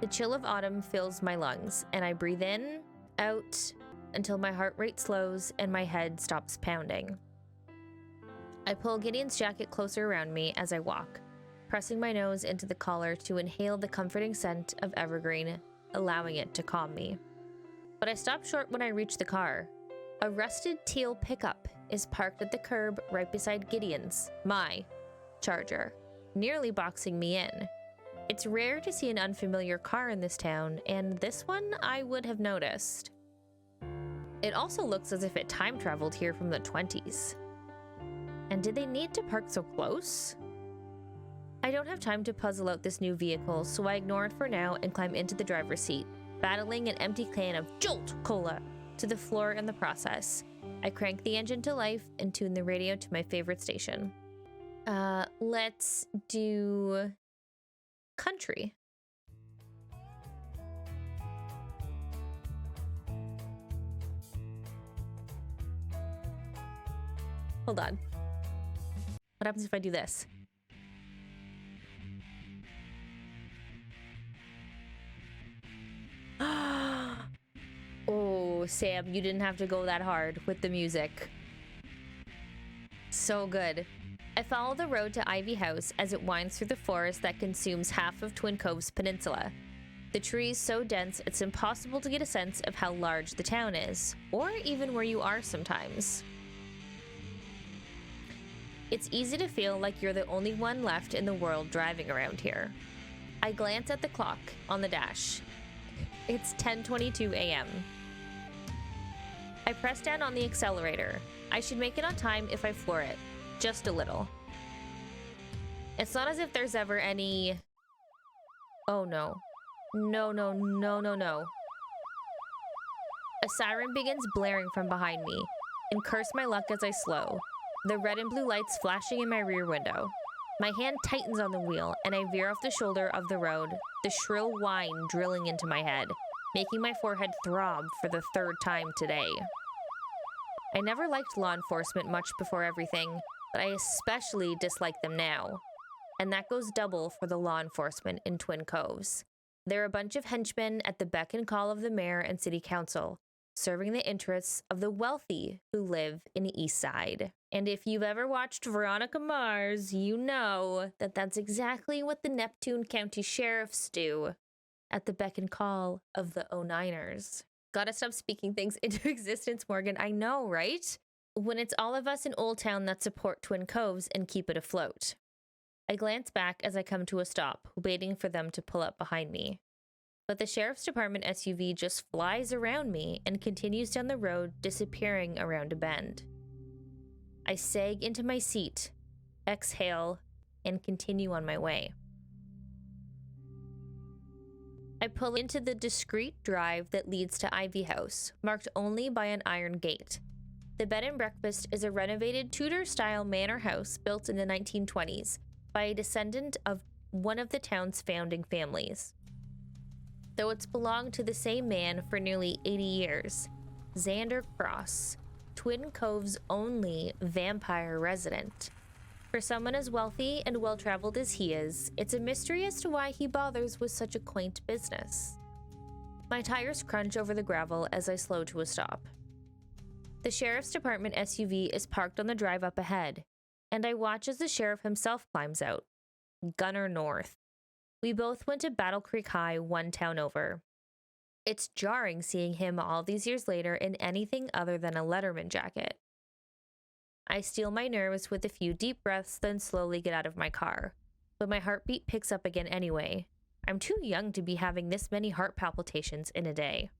The chill of autumn fills my lungs, and I breathe in, out, until my heart rate slows and my head stops pounding. I pull Gideon's jacket closer around me as I walk, pressing my nose into the collar to inhale the comforting scent of evergreen, allowing it to calm me. But I stop short when I reach the car. A rusted teal pickup is parked at the curb right beside Gideon's, my Charger, nearly boxing me in. It's rare to see an unfamiliar car in this town, and this one I would have noticed. It also looks as if it time traveled here from the 20s. And did they need to park so close? I don't have time to puzzle out this new vehicle, so I ignore it for now and climb into the driver's seat, battling an empty can of Jolt Cola to the floor in the process. I crank the engine to life and tune the radio to my favorite station. Let's do country. Hold on. What happens if I do this? Oh, Sam, you didn't have to go that hard with the music. So good. I follow the road to Ivy House as it winds through the forest that consumes half of Twin Coves Peninsula. The trees so dense it's impossible to get a sense of how large the town is, or even where you are sometimes. It's easy to feel like you're the only one left in the world driving around here. I glance at the clock on the dash. It's 10:22 a.m. I press down on the accelerator. I should make it on time if I floor it, just a little. It's not as if there's ever any... Oh no. No. A siren begins blaring from behind me, and curse my luck as I slow, the red and blue lights flashing in my rear window. My hand tightens on the wheel, and I veer off the shoulder of the road, the shrill whine drilling into my head, making my forehead throb for the third time today. I never liked law enforcement much before everything, but I especially dislike them now. And that goes double for the law enforcement in Twin Coves. They're a bunch of henchmen at the beck and call of the mayor and city council, serving the interests of the wealthy who live in the East Side. And if you've ever watched Veronica Mars, you know that that's exactly what the Neptune County sheriffs do at the beck and call of the 09ers. Gotta stop speaking things into existence, Morgan. I know, right? When it's all of us in Old Town that support Twin Coves and keep it afloat. I glance back as I come to a stop, waiting for them to pull up behind me. But the sheriff's department SUV just flies around me and continues down the road, disappearing around a bend. I sag into my seat, exhale, and continue on my way. I pull into the discreet drive that leads to Ivy House, marked only by an iron gate. The bed and breakfast is a renovated Tudor-style manor house built in the 1920s by a descendant of one of the town's founding families. though it's belonged to the same man for nearly 80 years, Xander Cross, Twin Coves' only vampire resident. For someone as wealthy and well-traveled as he is, it's a mystery as to why he bothers with such a quaint business. My tires crunch over the gravel as I slow to a stop. The sheriff's department SUV is parked on the drive up ahead, and I watch as the sheriff himself climbs out. Gunner North. We both went to Battle Creek High one town over. It's jarring seeing him all these years later in anything other than a Letterman jacket. I steel my nerves with a few deep breaths, then slowly get out of my car. But my heartbeat picks up again anyway. I'm too young to be having this many heart palpitations in a day.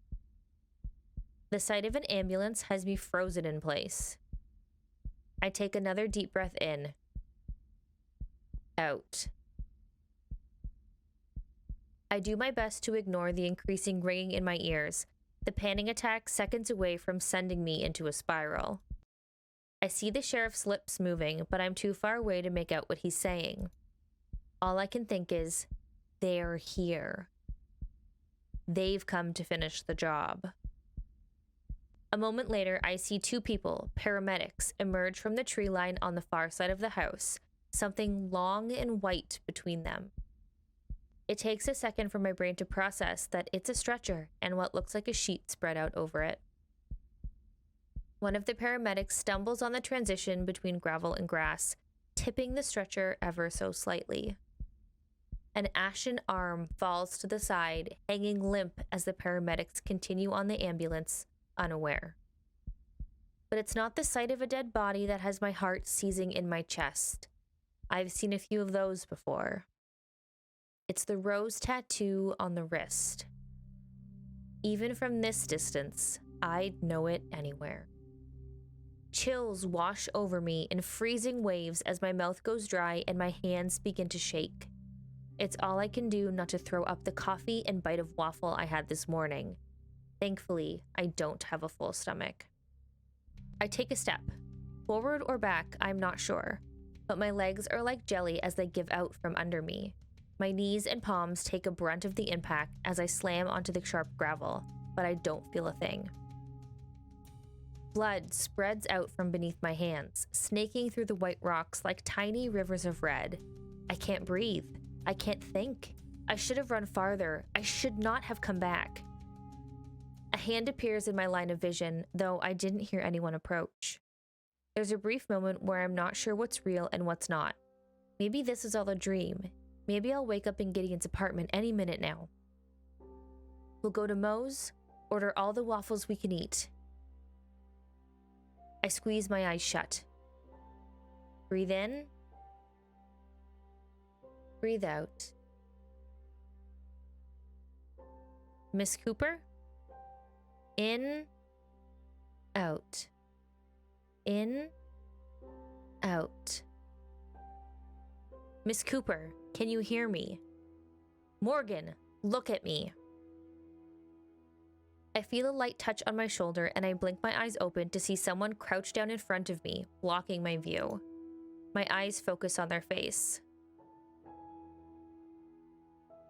The sight of an ambulance has me frozen in place. I take another deep breath in. Out. I do my best to ignore the increasing ringing in my ears, the panic attack seconds away from sending me into a spiral. I see the sheriff's lips moving, but I'm too far away to make out what he's saying. All I can think is, they're here. They've come to finish the job. A moment later, I see two people, paramedics, emerge from the tree line on the far side of the house, something long and white between them. It takes a second for my brain to process that it's a stretcher and what looks like a sheet spread out over it. One of the paramedics stumbles on the transition between gravel and grass, tipping the stretcher ever so slightly. An ashen arm falls to the side, hanging limp as the paramedics continue on the ambulance, unaware. But it's not the sight of a dead body that has my heart seizing in my chest. I've seen a few of those before. It's the rose tattoo on the wrist. Even from this distance, I'd know it anywhere. Chills wash over me in freezing waves as my mouth goes dry and my hands begin to shake. It's all I can do not to throw up the coffee and bite of waffle I had this morning. Thankfully, I don't have a full stomach. I take a step. Forward or back, I'm not sure. But my legs are like jelly as they give out from under me. My knees and palms take a brunt of the impact as I slam onto the sharp gravel, but I don't feel a thing. Blood spreads out from beneath my hands, snaking through the white rocks like tiny rivers of red. I can't breathe. I can't think. I should have run farther. I should not have come back. A hand appears in my line of vision, though I didn't hear anyone approach. There's a brief moment where I'm not sure what's real and what's not. Maybe this is all a dream. Maybe I'll wake up in Gideon's apartment any minute now. We'll go to Moe's, order all the waffles we can eat. I squeeze my eyes shut. Breathe in. Breathe out. Miss Cooper? In. Out. In. Out. Miss Cooper, can you hear me? Morgan, look at me. I feel a light touch on my shoulder and I blink my eyes open to see someone crouched down in front of me, blocking my view. My eyes focus on their face.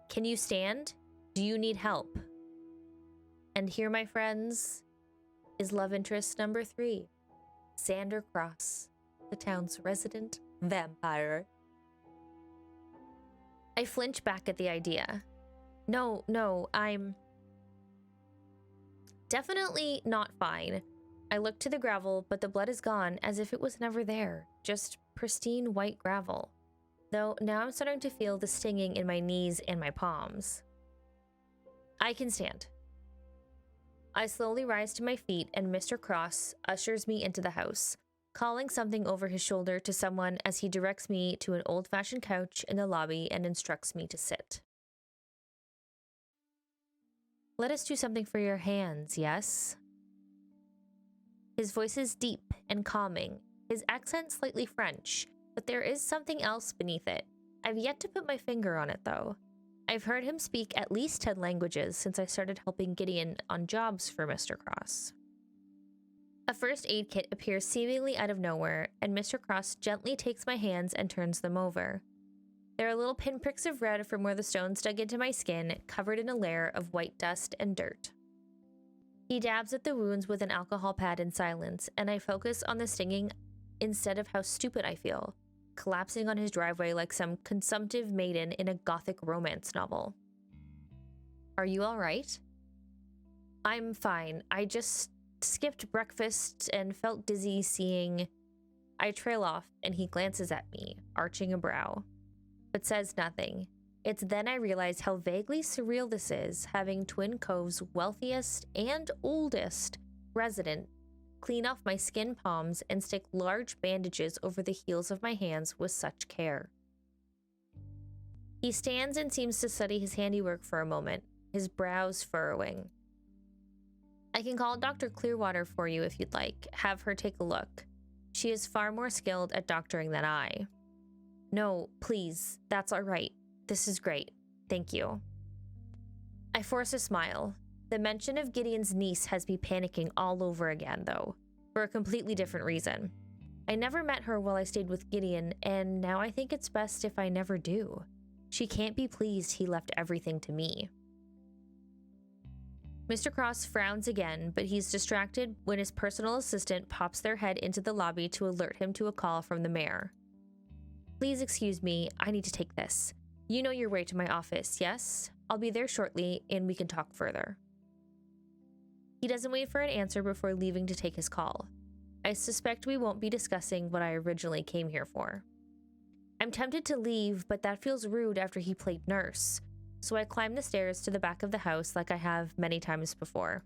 Can you stand? Do you need help? And here, my friends, is love interest number 3, Xander Cross, the town's resident vampire. I flinch back at the idea. No, I'm definitely not fine. I look to the gravel, but the blood is gone as if it was never there, just pristine white gravel. Though now I'm starting to feel the stinging in my knees and my palms. I can stand. I slowly rise to my feet and Mr. Cross ushers me into the house, calling something over his shoulder to someone as he directs me to an old-fashioned couch in the lobby and instructs me to sit. Let us do something for your hands, yes? His voice is deep and calming, his accent slightly French, but there is something else beneath it. I've yet to put my finger on it, though. I've heard him speak at least 10 languages since I started helping Gideon on jobs for Mr. Cross. A first aid kit appears seemingly out of nowhere, and Mr. Cross gently takes my hands and turns them over. There are little pinpricks of red from where the stones dug into my skin, covered in a layer of white dust and dirt. He dabs at the wounds with an alcohol pad in silence, and I focus on the stinging instead of how stupid I feel, collapsing on his driveway like some consumptive maiden in a gothic romance novel. Are you all right? I'm fine. I just skipped breakfast and felt dizzy seeing... I trail off, and he glances at me, arching a brow, but says nothing. It's then I realize how vaguely surreal this is, having Twin Coves' wealthiest and oldest resident clean off my skin palms and stick large bandages over the heels of my hands with such care. He stands and seems to study his handiwork for a moment, his brows furrowing. I can call Dr. Clearwater for you if you'd like, have her take a look. She is far more skilled at doctoring than I. No, please, that's all right. This is great. Thank you. I force a smile. The mention of Gideon's niece has me panicking all over again, though, for a completely different reason. I never met her while I stayed with Gideon, and now I think it's best if I never do. She can't be pleased he left everything to me. Mr. Cross frowns again, but he's distracted when his personal assistant pops their head into the lobby to alert him to a call from the mayor. Please excuse me, I need to take this. You know your way to my office, yes? I'll be there shortly, and we can talk further. He doesn't wait for an answer before leaving to take his call. I suspect we won't be discussing what I originally came here for. I'm tempted to leave, but that feels rude after he played nurse, so I climb the stairs to the back of the house like I have many times before.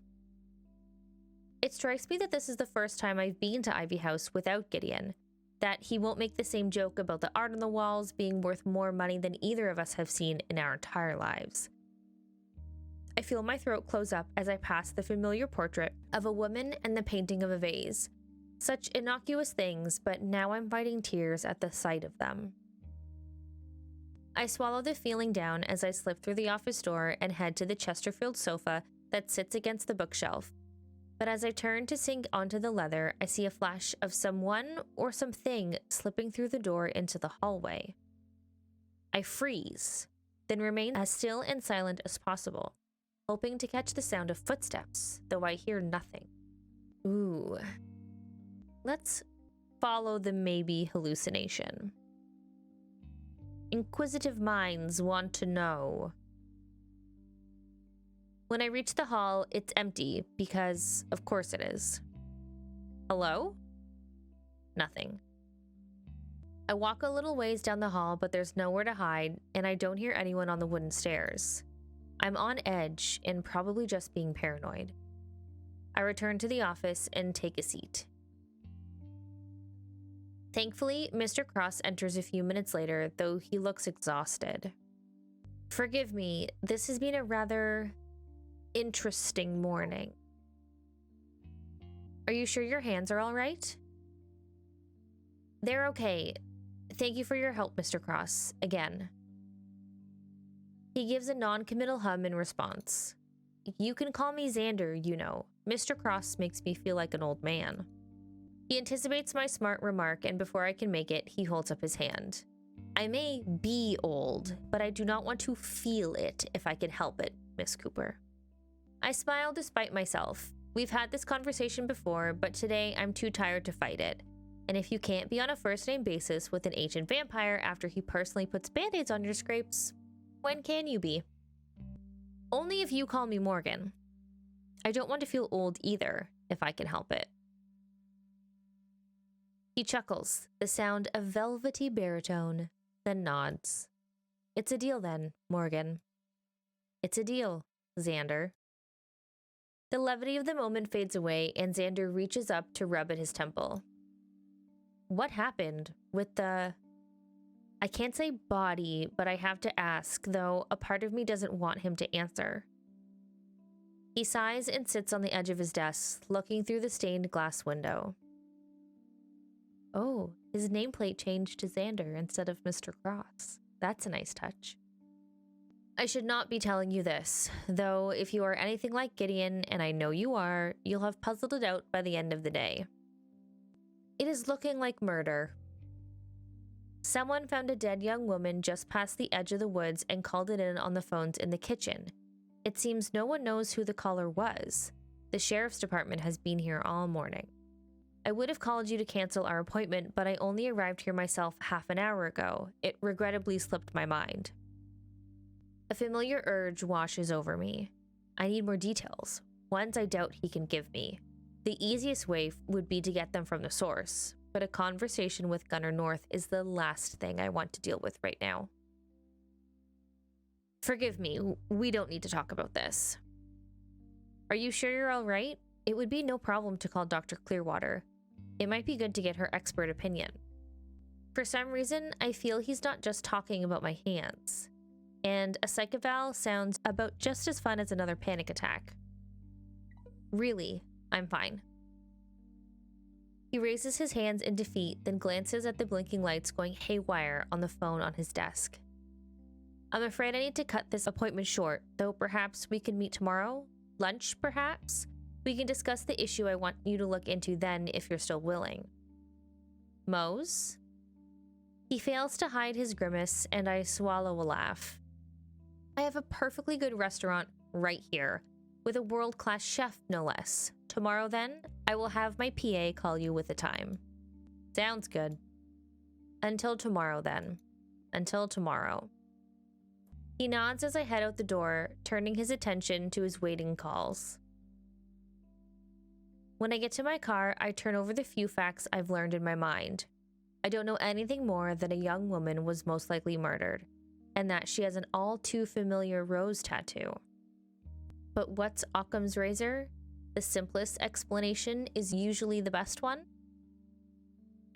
It strikes me that this is the first time I've been to Ivy House without Gideon, that he won't make the same joke about the art on the walls being worth more money than either of us have seen in our entire lives. I feel my throat close up as I pass the familiar portrait of a woman and the painting of a vase. Such innocuous things, but now I'm fighting tears at the sight of them. I swallow the feeling down as I slip through the office door and head to the Chesterfield sofa that sits against the bookshelf. But as I turn to sink onto the leather, I see a flash of someone or something slipping through the door into the hallway. I freeze, then remain as still and silent as possible, hoping to catch the sound of footsteps, though I hear nothing. Ooh. Let's follow the maybe hallucination. Inquisitive minds want to know. When I reach the hall, it's empty because, of course it is. Hello? Nothing. I walk a little ways down the hall, but there's nowhere to hide, and I don't hear anyone on the wooden stairs. I'm on edge and probably just being paranoid. I return to the office and take a seat. Thankfully, Mr. Cross enters a few minutes later, though he looks exhausted. Forgive me, this has been a rather interesting morning. Are you sure your hands are all right? They're okay. Thank you for your help, Mr. Cross, again. He gives a non-committal hum in response. You can call me Xander, you know. Mr. Cross makes me feel like an old man. He anticipates my smart remark, and before I can make it, he holds up his hand. I may be old, but I do not want to feel it if I can help it, Miss Cooper. I smile despite myself. We've had this conversation before, but today I'm too tired to fight it. And if you can't be on a first-name basis with an ancient vampire after he personally puts band-aids on your scrapes, when can you be? Only if you call me Morgan. I don't want to feel old either, if I can help it. He chuckles, the sound of velvety baritone, then nods. It's a deal then, Morgan. It's a deal, Xander. The levity of the moment fades away, and Xander reaches up to rub at his temple. What happened with the... I can't say body, but I have to ask, though a part of me doesn't want him to answer. He sighs and sits on the edge of his desk, looking through the stained glass window. Oh, his nameplate changed to Xander instead of Mr. Cross. That's a nice touch. I should not be telling you this, though if you are anything like Gideon, and I know you are, you'll have puzzled it out by the end of the day. It is looking like murder. Someone found a dead young woman just past the edge of the woods and called it in on the phones in the kitchen. It seems no one knows who the caller was. The sheriff's department has been here all morning. I would have called you to cancel our appointment, but I only arrived here myself half an hour ago. It regrettably slipped my mind. A familiar urge washes over me. I need more details, ones I doubt he can give me. The easiest way would be to get them from the source, but a conversation with Gunner North is the last thing I want to deal with right now. Forgive me, we don't need to talk about this. Are you sure you're all right? It would be no problem to call Dr. Clearwater. It might be good to get her expert opinion. For some reason, I feel he's not just talking about my hands. And a psych eval sounds about just as fun as another panic attack. Really, I'm fine. He raises his hands in defeat, then glances at the blinking lights going haywire on the phone on his desk. I'm afraid I need to cut this appointment short, though perhaps we can meet tomorrow? Lunch, perhaps? We can discuss the issue I want you to look into then if you're still willing. Moe's? He fails to hide his grimace, and I swallow a laugh. I have a perfectly good restaurant right here, with a world-class chef, no less. Tomorrow, then, I will have my PA call you with a time. Sounds good. Until tomorrow, then. Until tomorrow. He nods as I head out the door, turning his attention to his waiting calls. When I get to my car, I turn over the few facts I've learned in my mind. I don't know anything more than a young woman was most likely murdered, and that she has an all-too-familiar rose tattoo. But what's Occam's razor? The simplest explanation is usually the best one?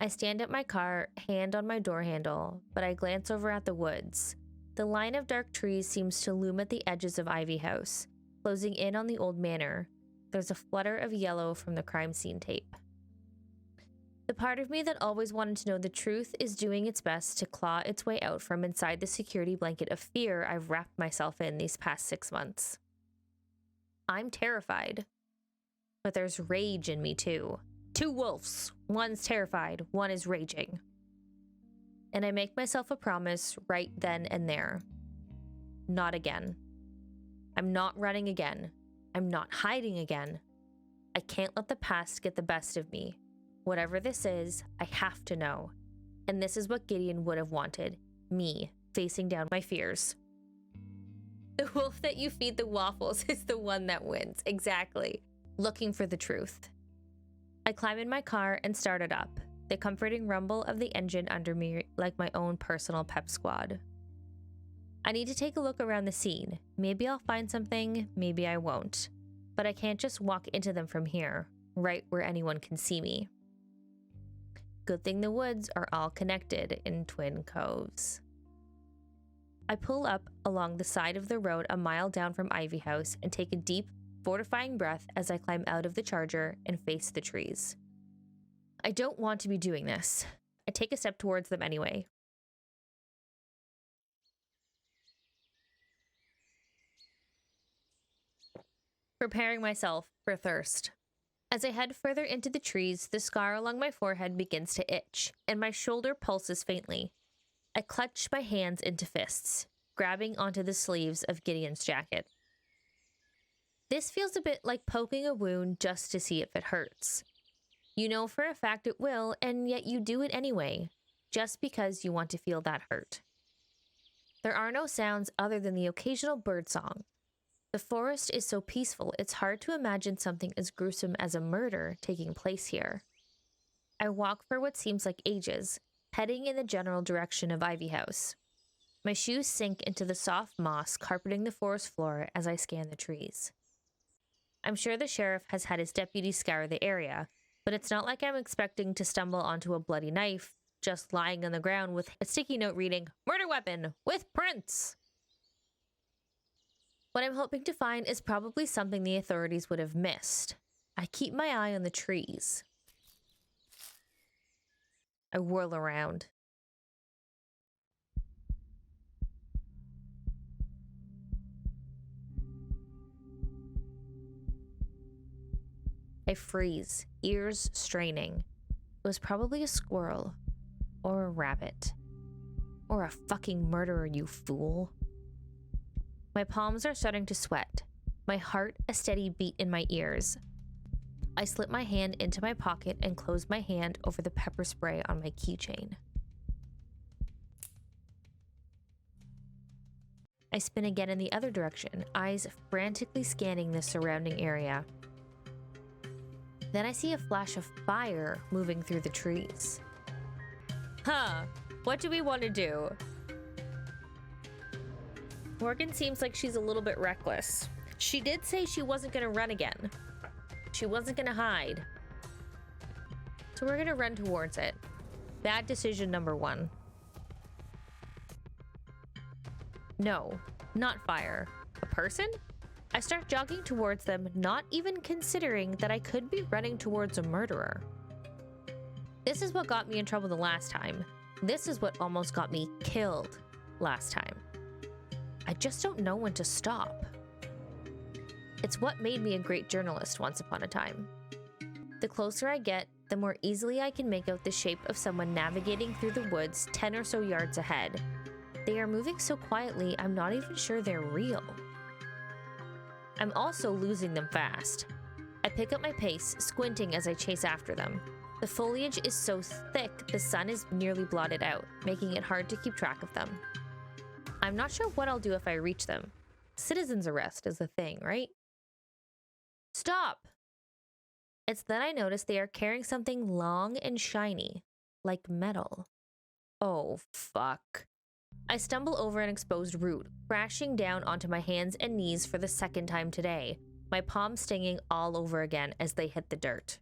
I stand at my car, hand on my door handle, but I glance over at the woods. The line of dark trees seems to loom at the edges of Ivy House, closing in on the old manor. There's a flutter of yellow from the crime scene tape. The part of me that always wanted to know the truth is doing its best to claw its way out from inside the security blanket of fear I've wrapped myself in these past 6 months. I'm terrified, but there's rage in me too. 2 wolves. One's terrified, one is raging. And I make myself a promise right then and there. Not again. I'm not running again. I'm not hiding again. I can't let the past get the best of me. Whatever this is, I have to know. And this is what Gideon would have wanted. Me, facing down my fears. The wolf that you feed the waffles is the one that wins. Exactly. Looking for the truth. I climb in my car and start it up. The comforting rumble of the engine under me like my own personal pep squad. I need to take a look around the scene. Maybe I'll find something, maybe I won't. But I can't just walk into them from here, right where anyone can see me. Good thing the woods are all connected in Twin Coves. I pull up along the side of the road a mile down from Ivy House and take a deep, fortifying breath as I climb out of the Charger and face the trees. I don't want to be doing this. I take a step towards them anyway. Preparing myself for thirst. As I head further into the trees, the scar along my forehead begins to itch, and my shoulder pulses faintly. I clutch my hands into fists, grabbing onto the sleeves of Gideon's jacket. This feels a bit like poking a wound just to see if it hurts. You know for a fact it will, and yet you do it anyway, just because you want to feel that hurt. There are no sounds other than the occasional birdsong. The forest is so peaceful, it's hard to imagine something as gruesome as a murder taking place here. I walk for what seems like ages, heading in the general direction of Ivy House. My shoes sink into the soft moss carpeting the forest floor as I scan the trees. I'm sure the sheriff has had his deputies scour the area, but it's not like I'm expecting to stumble onto a bloody knife just lying on the ground with a sticky note reading, "Murder weapon with prints." What I'm hoping to find is probably something the authorities would have missed. I keep my eye on the trees. I whirl around. I freeze, ears straining. It was probably a squirrel or a rabbit. Or a fucking murderer, you fool. My palms are starting to sweat. My heart a steady beat in my ears. I slip my hand into my pocket and close my hand over the pepper spray on my keychain. I spin again in the other direction, eyes frantically scanning the surrounding area. Then I see a flash of fire moving through the trees. Huh, what do we want to do? Morgan seems like she's a little bit reckless. She did say she wasn't going to run again. She wasn't going to hide. So we're going to run towards it. Bad decision number 1. No, not fire. A person? I start jogging towards them, not even considering that I could be running towards a murderer. This is what got me in trouble the last time. This is what almost got me killed last time. I just don't know when to stop. It's what made me a great journalist once upon a time. The closer I get, the more easily I can make out the shape of someone navigating through the woods 10 or so yards ahead. They are moving so quietly, I'm not even sure they're real. I'm also losing them fast. I pick up my pace, squinting as I chase after them. The foliage is so thick, the sun is nearly blotted out, making it hard to keep track of them. I'm not sure what I'll do if I reach them. Citizen's arrest is the thing, right? Stop! It's then I notice they are carrying something long and shiny, like metal. Oh, fuck. I stumble over an exposed root, crashing down onto my hands and knees for the second time today, my palms stinging all over again as they hit the dirt.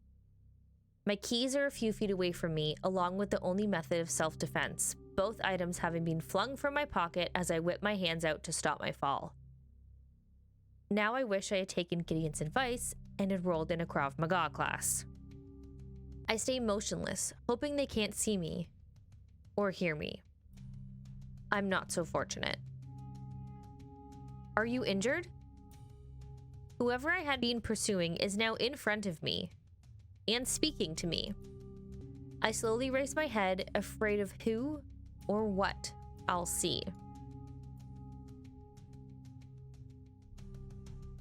My keys are a few feet away from me, along with the only method of self-defense, both items having been flung from my pocket as I whip my hands out to stop my fall. Now I wish I had taken Gideon's advice and enrolled in a Krav Maga class. I stay motionless, hoping they can't see me or hear me. I'm not so fortunate. Are you injured? Whoever I had been pursuing is now in front of me and speaking to me. I slowly raise my head, afraid of who or what I'll see.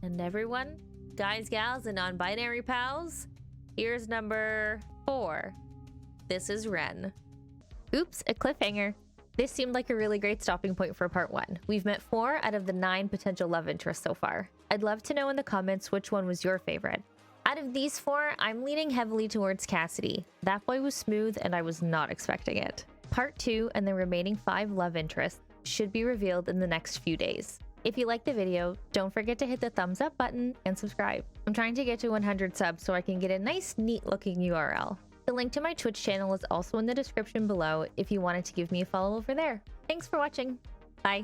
And everyone, guys, gals, and non-binary pals, here's number 4. This is Ren. Oops, a cliffhanger. This seemed like a really great stopping point for part 1. We've met 4 out of the 9 potential love interests so far. I'd love to know in the comments which one was your favorite. Out of these 4, I'm leaning heavily towards Cassidy. That boy was smooth and I was not expecting it. Part 2 and the remaining 5 love interests should be revealed in the next few days. If you liked the video, don't forget to hit the thumbs up button and subscribe. I'm trying to get to 100 subs so I can get a nice, neat looking URL. The link to my Twitch channel is also in the description below if you wanted to give me a follow over there. Thanks for watching. Bye.